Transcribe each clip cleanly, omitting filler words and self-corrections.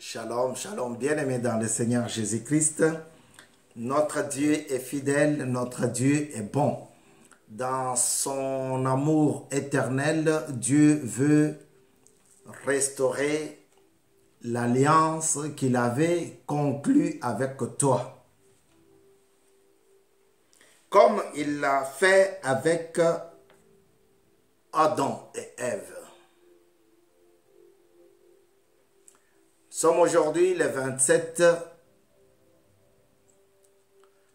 Shalom, shalom, bien-aimés dans le Seigneur Jésus-Christ. Notre Dieu est fidèle, notre Dieu est bon. Dans son amour éternel, Dieu veut restaurer l'alliance qu'il avait conclue avec toi. Comme il l'a fait avec Adam et Ève. Nous sommes aujourd'hui le 27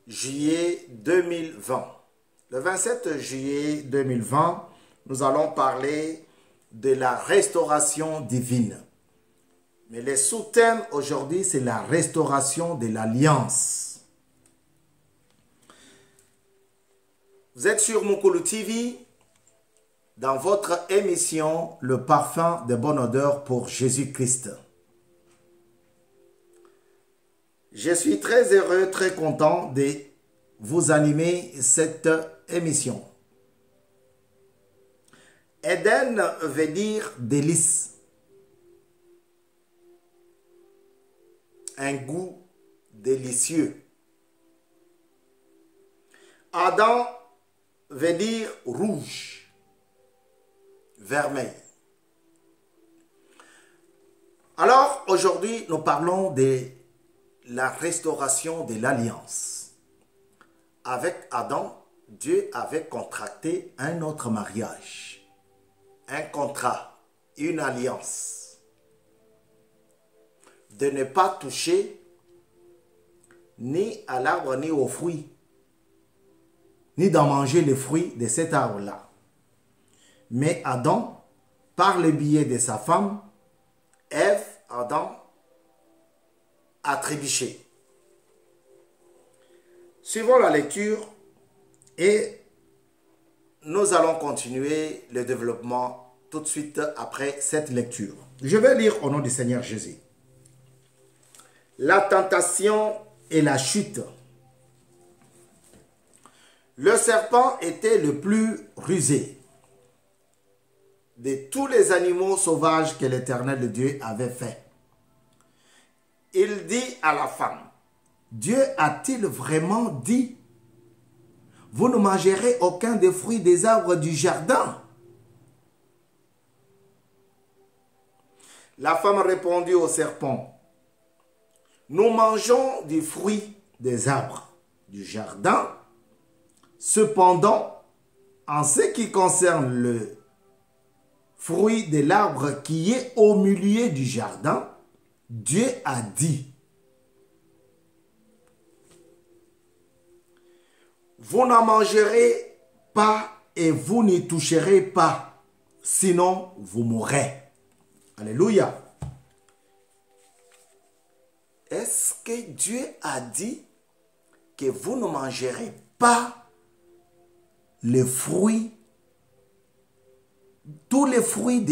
juillet 2020. Le 27 juillet 2020, nous allons parler de la restauration divine. Mais le sous-thème aujourd'hui, c'est la restauration de l'alliance. Vous êtes sur Mukulu TV, dans votre émission « Le parfum de bonne odeur pour Jésus-Christ ». Je suis très heureux, très content de vous animer cette émission. Éden veut dire délice. Un goût délicieux. Adam veut dire rouge, vermeil. Alors aujourd'hui, nous parlons de la restauration de l'alliance. Avec Adam, Dieu avait contracté un autre mariage, un contrat, une alliance, de ne pas toucher ni à l'arbre ni aux fruits, ni d'en manger les fruits de cet arbre-là. Mais Adam, par le biais de sa femme, Ève, Adam, a trébuché. Suivons la lecture et nous allons continuer le développement tout de suite après cette lecture. Je vais lire au nom du Seigneur Jésus. La tentation et la chute. Le serpent était le plus rusé de tous les animaux sauvages que l'Éternel Dieu avait fait. Il dit à la femme, Dieu a-t-il vraiment dit, vous ne mangerez aucun des fruits des arbres du jardin? La femme répondit au serpent, nous mangeons du fruit des arbres du jardin. Cependant, en ce qui concerne le fruit de l'arbre qui est au milieu du jardin, Dieu a dit, vous n'en mangerez pas et vous n'y toucherez pas, sinon vous mourrez. Alléluia. Est-ce que Dieu a dit que vous ne mangerez pas les fruits, tous les fruits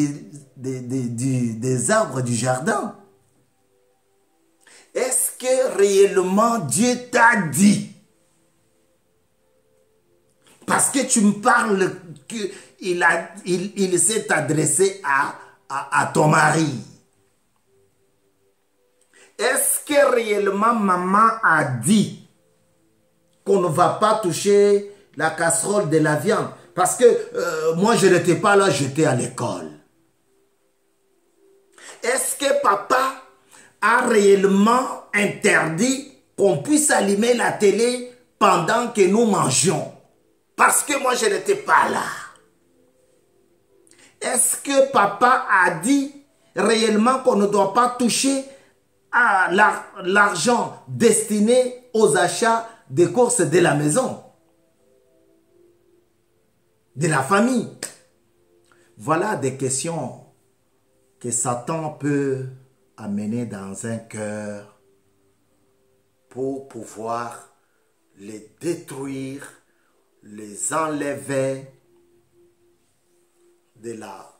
des arbres du jardin? Est-ce que réellement Dieu t'a dit? Parce que tu me parles qu'il s'est adressé à ton mari. Est-ce que réellement maman a dit qu'on ne va pas toucher la casserole de la viande? Parce que moi je n'étais pas là, j'étais à l'école. Est-ce que papa a réellement interdit qu'on puisse allumer la télé pendant que nous mangions? Parce que moi, je n'étais pas là. Est-ce que papa a dit réellement qu'on ne doit pas toucher à l'argent destiné aux achats des courses de la maison, de la famille? Voilà des questions que Satan peut amener dans un cœur pour pouvoir les détruire, les enlever de la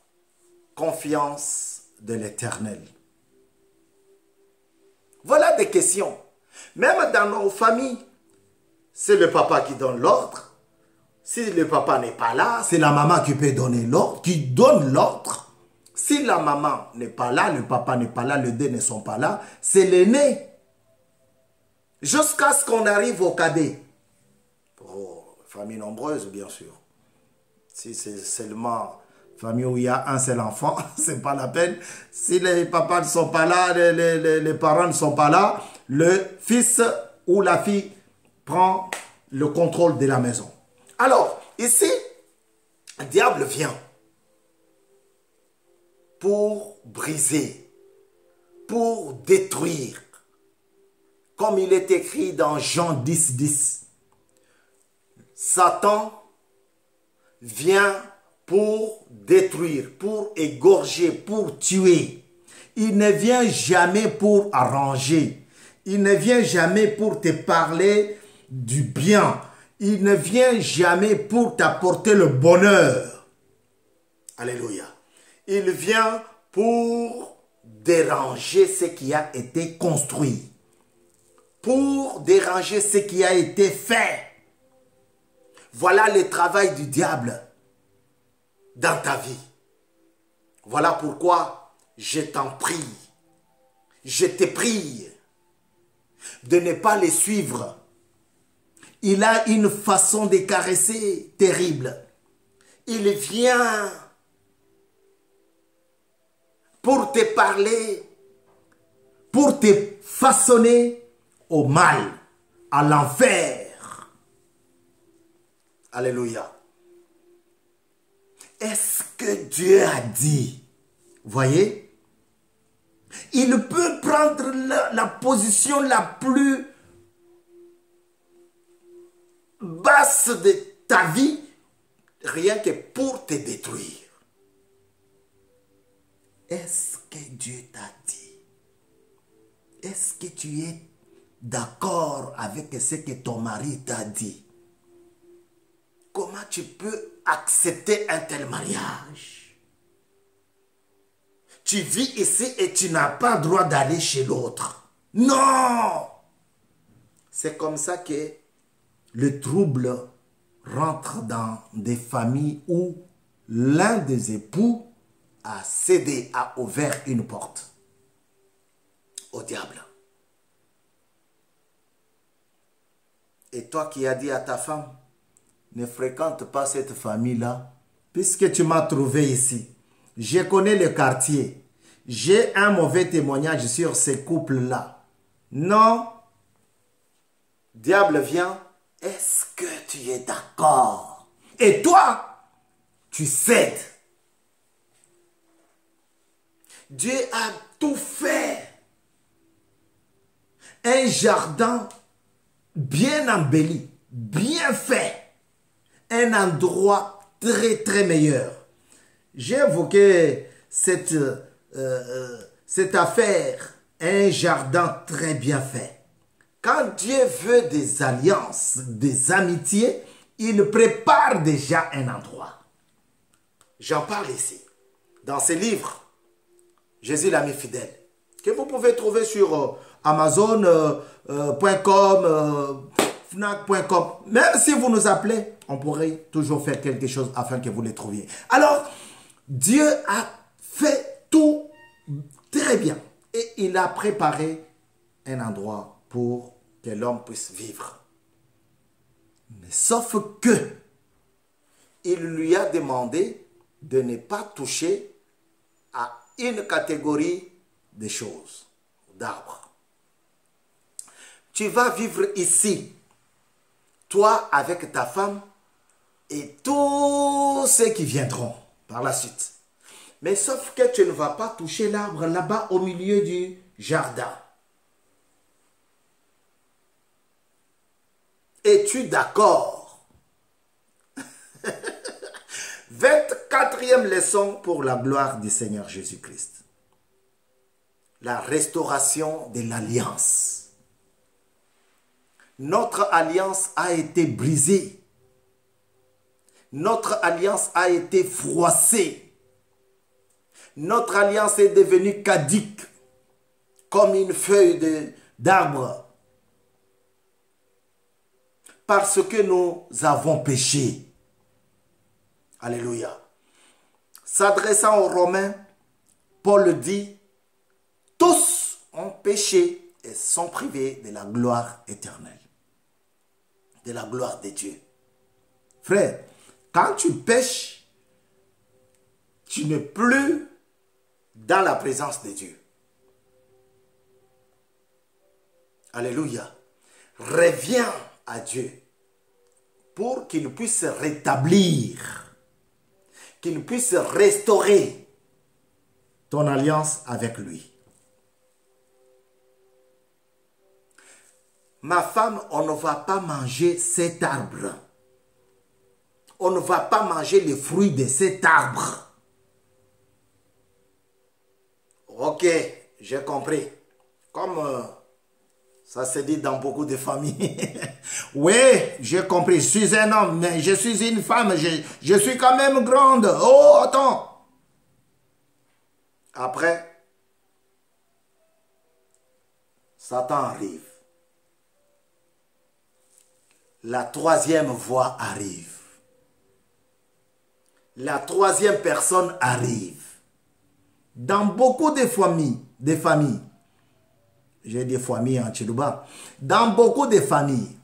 confiance de l'Éternel. Voilà des questions. Même dans nos familles, c'est le papa qui donne l'ordre. Si le papa n'est pas là, c'est la maman qui peut donner l'ordre, qui donne l'ordre. Si la maman n'est pas là, le papa n'est pas là, les deux ne sont pas là, c'est l'aîné. Jusqu'à ce qu'on arrive au cadet. Pour famille nombreuse, bien sûr. Si c'est seulement famille où il y a un seul enfant, c'est pas la peine. Si les papas ne sont pas là, les parents ne sont pas là, le fils ou la fille prend le contrôle de la maison. Alors, ici, le diable vient pour briser, pour détruire. Comme il est écrit dans Jean 10, 10. Satan vient pour détruire, pour égorger, pour tuer. Il ne vient jamais pour arranger. Il ne vient jamais pour te parler du bien. Il ne vient jamais pour t'apporter le bonheur. Alléluia. Il vient pour déranger ce qui a été construit. Pour déranger ce qui a été fait. Voilà le travail du diable dans ta vie. Voilà pourquoi je t'en prie, je te prie de ne pas les suivre. Il a une façon de caresser terrible. Il vient pour te parler, pour te façonner au mal, à l'enfer. Alléluia. Est-ce que Dieu a dit? Voyez? Il peut prendre la position la plus basse de ta vie, rien que pour te détruire. Est-ce que Dieu t'a dit? Est-ce que tu es d'accord avec ce que ton mari t'a dit? Comment tu peux accepter un tel mariage? Tu vis ici et tu n'as pas le droit d'aller chez l'autre. Non! C'est comme ça que le trouble rentre dans des familles où l'un des époux a cédé, a ouvert une porte au diable. Et toi qui as dit à ta femme, ne fréquente pas cette famille-là, puisque tu m'as trouvé ici. Je connais le quartier. J'ai un mauvais témoignage sur ces couples-là. Non. Diable vient. Est-ce que tu es d'accord? Et toi, tu cèdes. Dieu a tout fait. Un jardin bien embelli, bien fait. Un endroit très très meilleur. J'ai évoqué cette affaire, un jardin très bien fait. Quand Dieu veut des alliances, des amitiés, il prépare déjà un endroit. J'en parle ici, dans ce livre, Jésus l'ami fidèle, que vous pouvez trouver sur Amazon.com, Fnac.com. Même si vous nous appelez, on pourrait toujours faire quelque chose afin que vous les trouviez. Alors, Dieu a fait tout très bien. Et il a préparé un endroit pour que l'homme puisse vivre. Mais sauf que, il lui a demandé de ne pas toucher à une catégorie de choses, d'arbres. Tu vas vivre ici, toi avec ta femme et tous ceux qui viendront par la suite. Mais sauf que tu ne vas pas toucher l'arbre là-bas au milieu du jardin. Es-tu d'accord? 24e leçon pour la gloire du Seigneur Jésus-Christ. La restauration de l'alliance. Notre alliance a été brisée. Notre alliance a été froissée. Notre alliance est devenue caduque, comme une feuille d'arbre. Parce que nous avons péché. Alléluia. S'adressant aux Romains, Paul dit, tous ont péché et sont privés de la gloire éternelle, de la gloire de Dieu. Frère, quand tu pêches, tu n'es plus dans la présence de Dieu. Alléluia. Reviens à Dieu pour qu'il puisse rétablir, qu'il puisse restaurer ton alliance avec lui. Ma femme, on ne va pas manger cet arbre. On ne va pas manger les fruits de cet arbre. Ok, j'ai compris. Comme ça se dit dans beaucoup de familles. Oui, j'ai compris. Je suis un homme, mais je suis une femme. Je suis quand même grande. Oh, attends. Après, Satan arrive. La troisième voix arrive. La troisième personne arrive. Dans beaucoup de familles, j'ai des familles en Tchidouba, dans beaucoup de familles,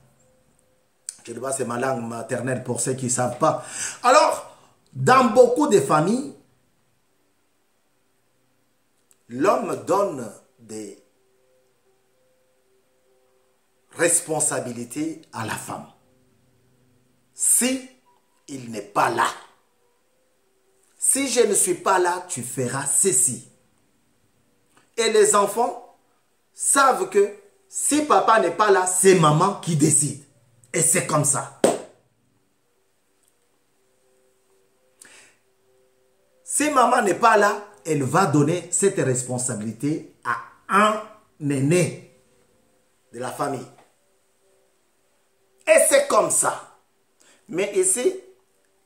Tchidouba c'est ma langue maternelle pour ceux qui ne savent pas. Alors, dans beaucoup de familles, l'homme donne des responsabilités à la femme. Si il n'est pas là, si je ne suis pas là, tu feras ceci. Et les enfants savent que si papa n'est pas là, c'est maman qui décide. Et c'est comme ça. Si maman n'est pas là, elle va donner cette responsabilité à un aîné de la famille. Et c'est comme ça. Mais ici,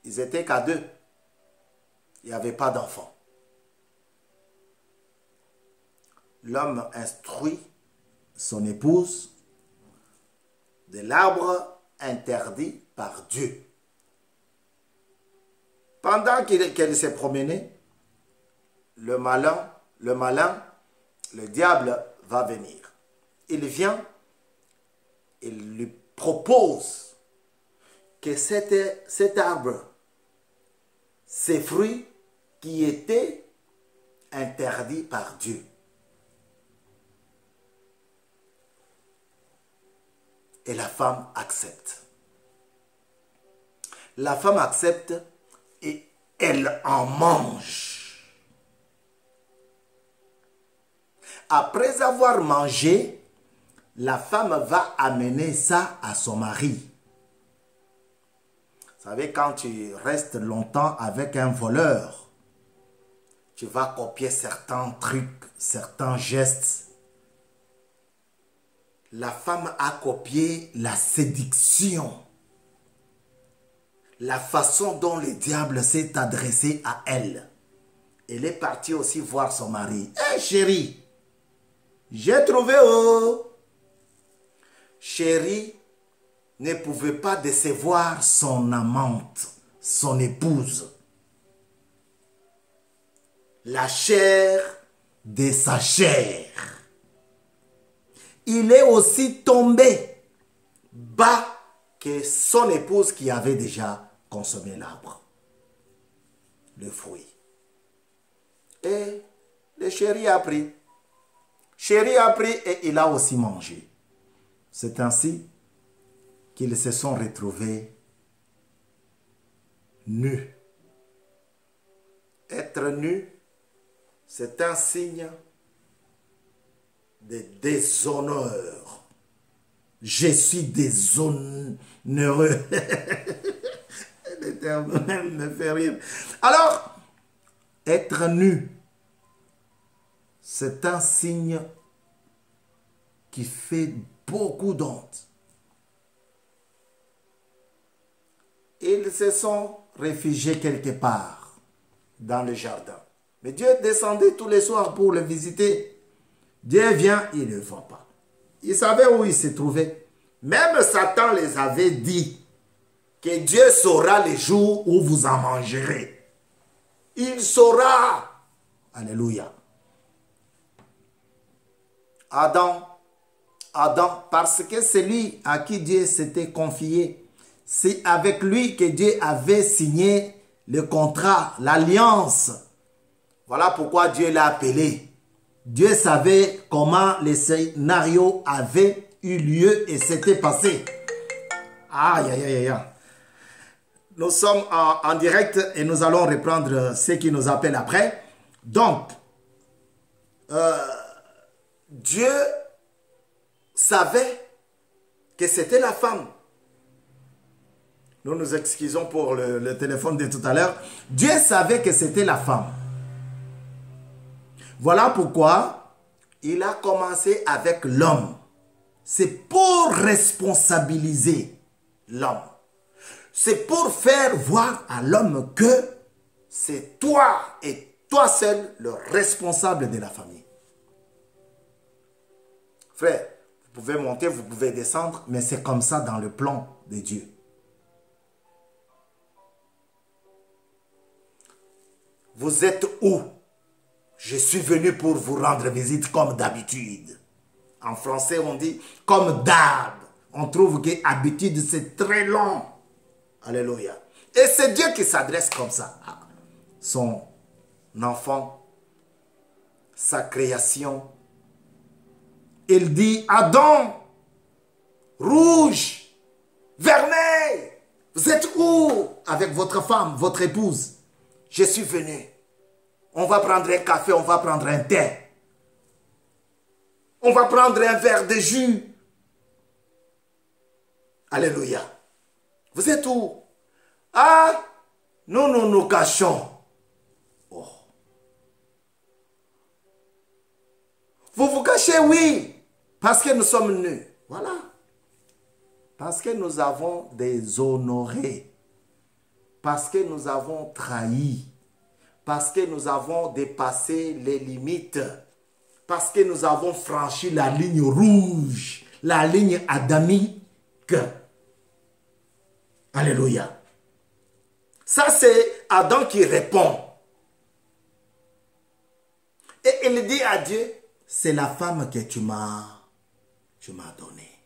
ils étaient qu'à deux. Il n'y avait pas d'enfant. L'homme instruit son épouse de l'arbre interdit par Dieu. Pendant qu'elle s'est promenée, le diable va venir. Il vient, il lui propose que cet arbre, ces fruits qui étaient interdits par Dieu. Et la femme accepte. La femme accepte et elle en mange. Après avoir mangé, la femme va amener ça à son mari. Vous savez, quand tu restes longtemps avec un voleur, tu vas copier certains trucs, certains gestes. La femme a copié la séduction. La façon dont le diable s'est adressé à elle. Elle est partie aussi voir son mari. Hé chérie, j'ai trouvé Chérie ne pouvait pas décevoir son amante, son épouse. La chair de sa chair. Il est aussi tombé bas que son épouse qui avait déjà consommé l'arbre, le fruit. Et le chéri a pris. Chéri a pris et il a aussi mangé. C'est ainsi qu'ils se sont retrouvés nus. Être nu, c'est un signe de déshonneur. Je suis déshonoreux. Le terme même me fait rire. Alors, être nu, c'est un signe qui fait beaucoup d'honte. Ils se sont réfugiés quelque part dans le jardin. Mais Dieu descendait tous les soirs pour le visiter. Dieu vient, il ne le voit pas. Il savait où il se trouvait. Même Satan les avait dit que Dieu saura les jours où vous en mangerez. Il saura. Alléluia. Adam, parce que c'est lui à qui Dieu s'était confié. C'est avec lui que Dieu avait signé le contrat, l'alliance. Voilà pourquoi Dieu l'a appelé. Dieu savait comment les scénarios avaient eu lieu et s'étaient passés. Aïe, aïe, aïe, aïe. Nous sommes en direct et nous allons reprendre ce qui nous appelle après. Donc, Dieu savait que c'était la femme. Nous nous excusons pour le téléphone de tout à l'heure. Dieu savait que c'était la femme. Voilà pourquoi il a commencé avec l'homme. C'est pour responsabiliser l'homme. C'est pour faire voir à l'homme que c'est toi et toi seul le responsable de la famille. Frère, vous pouvez monter, vous pouvez descendre, mais c'est comme ça dans le plan de Dieu. Vous êtes où? Je suis venu pour vous rendre visite comme d'habitude. En français, on dit comme d'hab. On trouve que habitude, c'est très long. Alléluia. Et c'est Dieu qui s'adresse comme ça à son enfant, sa création. Il dit, Adam, rouge, vermeil, vous êtes où avec votre femme, votre épouse? Je suis venu. On va prendre un café, on va prendre un thé. On va prendre un verre de jus. Alléluia. Vous êtes où? Ah, nous nous cachons. Oh. Vous vous cachez, oui, parce que nous sommes nus. Voilà. Parce que nous avons déshonoré. Parce que nous avons trahi. Parce que nous avons dépassé les limites. Parce que nous avons franchi la ligne rouge. La ligne adamique. Alléluia. Ça, c'est Adam qui répond. Et il dit à Dieu, c'est la femme que tu m'as donnée.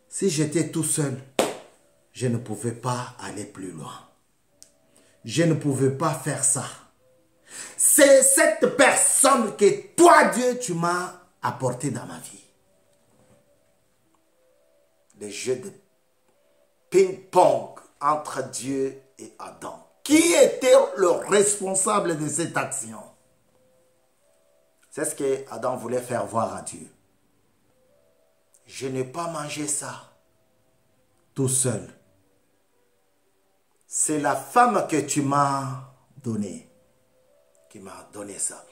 Si j'étais tout seul, je ne pouvais pas aller plus loin. Je ne pouvais pas faire ça. C'est cette personne que toi, Dieu, tu m'as apportée dans ma vie. Les jeux de ping-pong entre Dieu et Adam. Qui était le responsable de cette action? C'est ce que Adam voulait faire voir à Dieu. Je n'ai pas mangé ça tout seul. C'est la femme que tu m'as donnée qui m'a donné ça.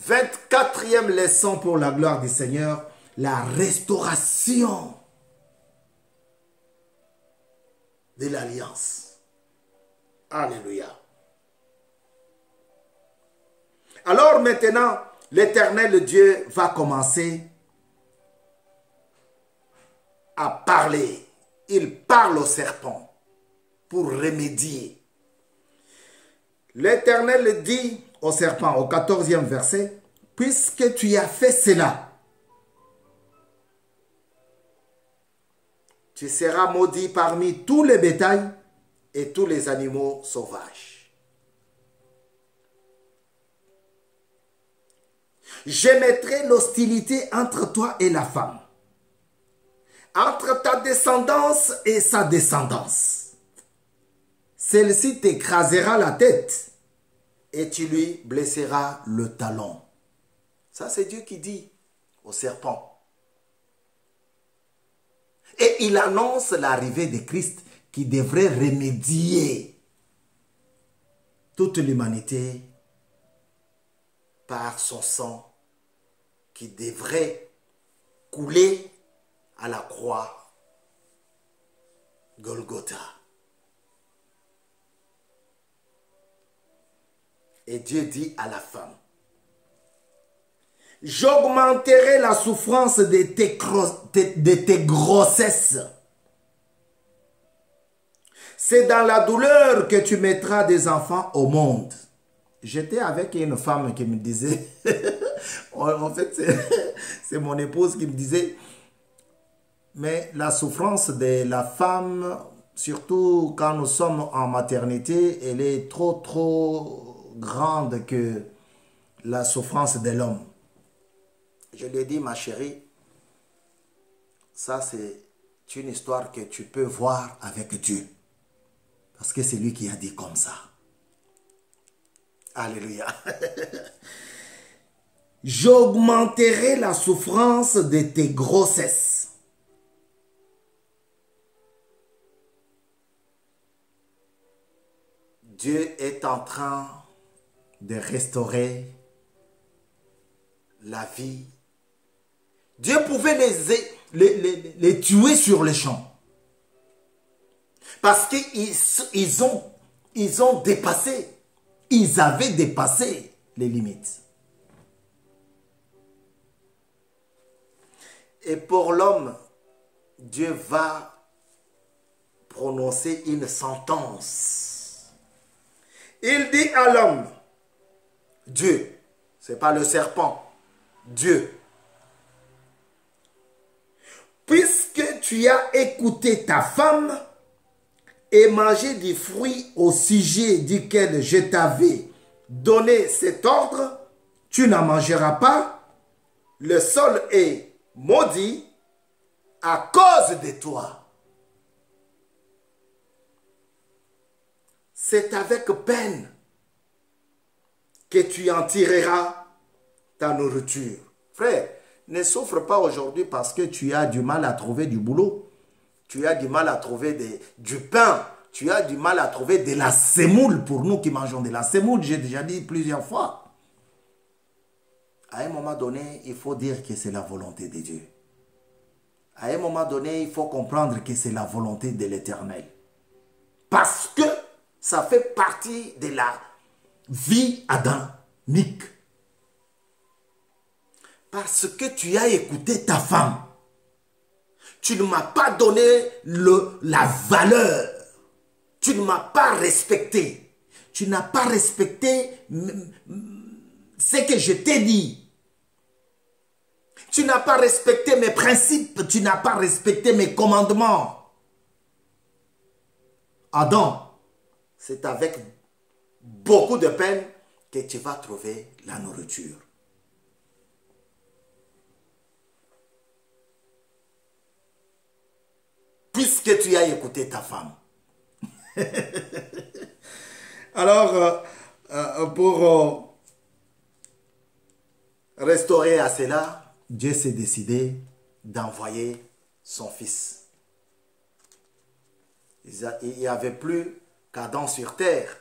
24e leçon pour la gloire du Seigneur, la restauration de l'alliance. Alléluia. Alors maintenant, l'Éternel Dieu va commencer à parler. Il parle au serpent pour remédier. L'Éternel dit au serpent au 14e verset, « Puisque tu as fait cela, tu seras maudit parmi tous les bétails et tous les animaux sauvages. Je mettrai l'hostilité entre toi et la femme, entre ta descendance et sa descendance. Celle-ci t'écrasera la tête et tu lui blesseras le talon. » Ça, c'est Dieu qui dit au serpent. Et il annonce l'arrivée de Christ qui devrait remédier toute l'humanité par son sang qui devrait couler à la croix Golgotha. Et Dieu dit à la femme, « J'augmenterai la souffrance de tes grossesses. C'est dans la douleur que tu mettras des enfants au monde. » J'étais avec une femme qui me disait, En fait, c'est mon épouse qui me disait, mais la souffrance de la femme, surtout quand nous sommes en maternité, elle est trop grande que la souffrance de l'homme. Je lui ai dit, ma chérie, ça c'est une histoire que tu peux voir avec Dieu. Parce que c'est lui qui a dit comme ça. Alléluia. J'augmenterai la souffrance de tes grossesses. Dieu est en train de restaurer la vie. Dieu pouvait les tuer sur le champ. Parce qu'ils ont dépassé. Ils avaient dépassé les limites. Et pour l'homme, Dieu va prononcer une sentence. Il dit à l'homme, Dieu, ce n'est pas le serpent, Dieu, puisque tu as écouté ta femme et mangé du fruit au sujet duquel je t'avais donné cet ordre, tu n'en mangeras pas, le sol est maudit à cause de toi. C'est avec peine que tu en tireras ta nourriture. Frère, ne souffre pas aujourd'hui parce que tu as du mal à trouver du boulot. Tu as du mal à trouver du pain. Tu as du mal à trouver de la semoule pour nous qui mangeons de la semoule. J'ai déjà dit plusieurs fois. À un moment donné, il faut dire que c'est la volonté de Dieu. À un moment donné, il faut comprendre que c'est la volonté de l'Éternel. Parce que ça fait partie de la vie adamique. Parce que tu as écouté ta femme. Tu ne m'as pas donné la valeur. Tu ne m'as pas respecté. Tu n'as pas respecté ce que je t'ai dit. Tu n'as pas respecté mes principes. Tu n'as pas respecté mes commandements. Adam, c'est avec beaucoup de peine que tu vas trouver la nourriture. Puisque tu as écouté ta femme. Alors, pour restaurer à cela, Dieu s'est décidé d'envoyer son fils. Il n'y avait plus qu'Adam sur terre.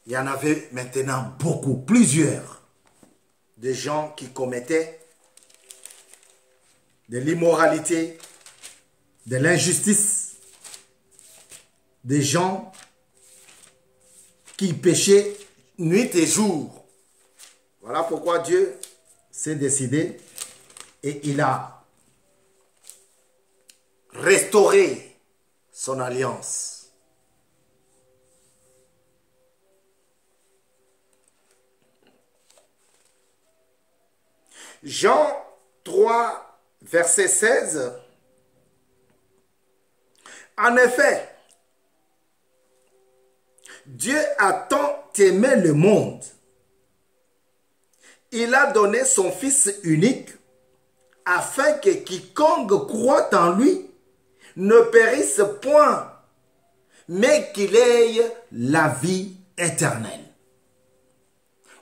Il y en avait maintenant beaucoup, plusieurs, de gens qui commettaient de l'immoralité, de l'injustice, des gens qui péchaient nuit et jour. Voilà pourquoi Dieu s'est décidé et il a restauré son alliance. Jean 3, verset 16. En effet, Dieu a tant aimé le monde. Il a donné son Fils unique afin que quiconque croit en lui ne périsse point, mais qu'il ait la vie éternelle.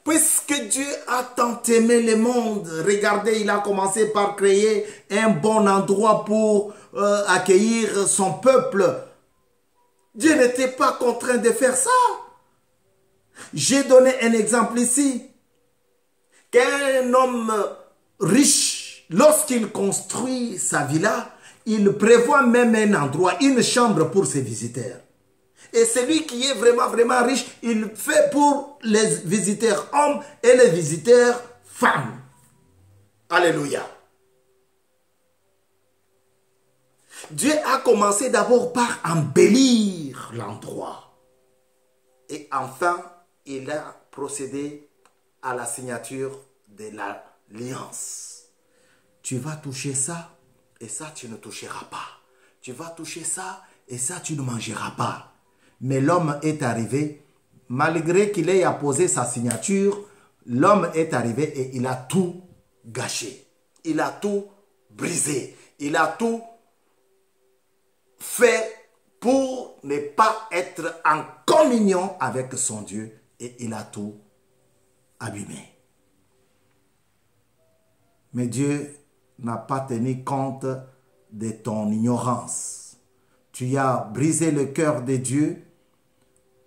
Puisque Dieu a tant aimé le monde, regardez, il a commencé par créer un bon endroit pour accueillir son peuple. Dieu n'était pas contraint de faire ça. J'ai donné un exemple ici. Qu'un homme riche, lorsqu'il construit sa villa, il prévoit même un endroit, une chambre pour ses visiteurs. Et celui qui est vraiment riche, il fait pour les visiteurs hommes et les visiteurs femmes. Alléluia. Dieu a commencé d'abord par embellir l'endroit. Et enfin, il a procédé à la signature de l'alliance. Tu vas toucher ça et ça tu ne toucheras pas. Tu vas toucher ça et ça tu ne mangeras pas. Mais l'homme est arrivé, malgré qu'il ait apposé sa signature, l'homme est arrivé et il a tout gâché. Il a tout brisé. Il a tout fait pour ne pas être en communion avec son Dieu et il a tout abîmé. Mais Dieu n'a pas tenu compte de ton ignorance. Tu as brisé le cœur de Dieu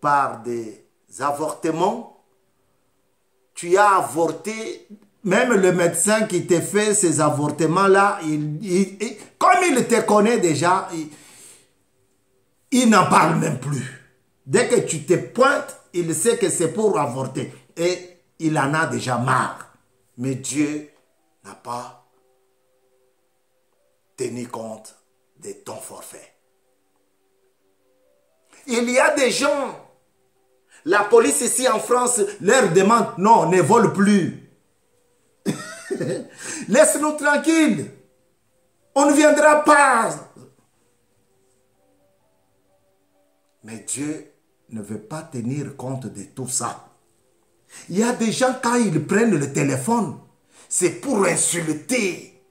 par des avortements. Tu as avorté. Même le médecin qui t'a fait ces avortements-là, comme il te connaît déjà, il n'en parle même plus. Dès que tu te pointes, il sait que c'est pour avorter. Et il en a déjà marre. Mais Dieu n'a pas tenu compte de ton forfait. Il y a des gens, la police ici en France leur demande, non, ne vole plus. Laisse-nous tranquilles. On ne viendra pas. Mais Dieu ne veut pas tenir compte de tout ça. Il y a des gens, quand ils prennent le téléphone, c'est pour insulter.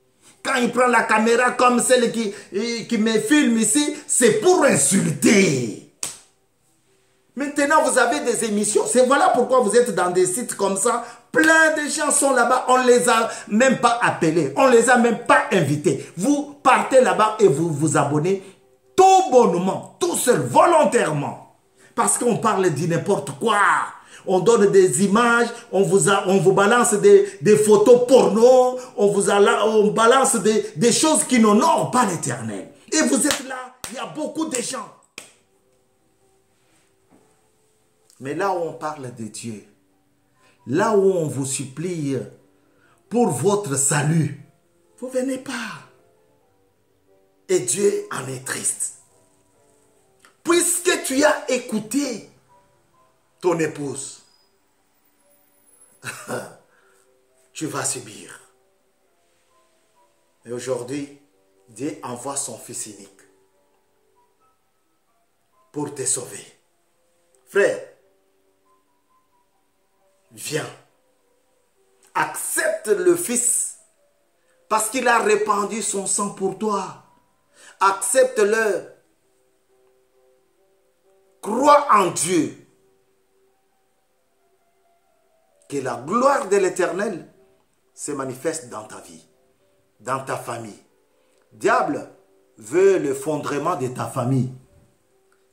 Quand ils prennent la caméra comme celle qui me filme ici, c'est pour insulter. Maintenant, vous avez des émissions. C'est voilà pourquoi vous êtes dans des sites comme ça. Plein de gens sont là-bas. On ne les a même pas appelés. On ne les a même pas invités. Vous partez là-bas et vous vous abonnez tout bonnement, tout seul, volontairement. Parce qu'on parle de n'importe quoi. On donne des images, on vous balance des photos porno, on balance des choses qui n'honorent pas l'Éternel. Et vous êtes là, il y a beaucoup de gens. Mais là où on parle de Dieu, là où on vous supplie pour votre salut, vous ne venez pas. Et Dieu en est triste. Puisque tu as écouté ton épouse, tu vas subir. Et aujourd'hui, Dieu envoie son Fils unique pour te sauver. Frère, viens, accepte le Fils parce qu'il a répandu son sang pour toi. Accepte-le. Crois en Dieu. Que la gloire de l'Éternel se manifeste dans ta vie, dans ta famille. Diable veut le fondement de ta famille.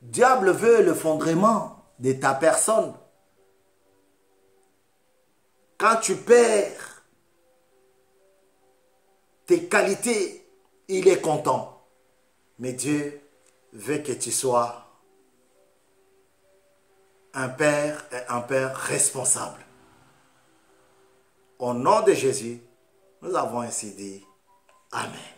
Diable veut le fondement de ta personne. Quand tu perds tes qualités, il est content. Mais Dieu veut que tu sois un père et un père responsable. Au nom de Jésus, nous avons ainsi dit Amen.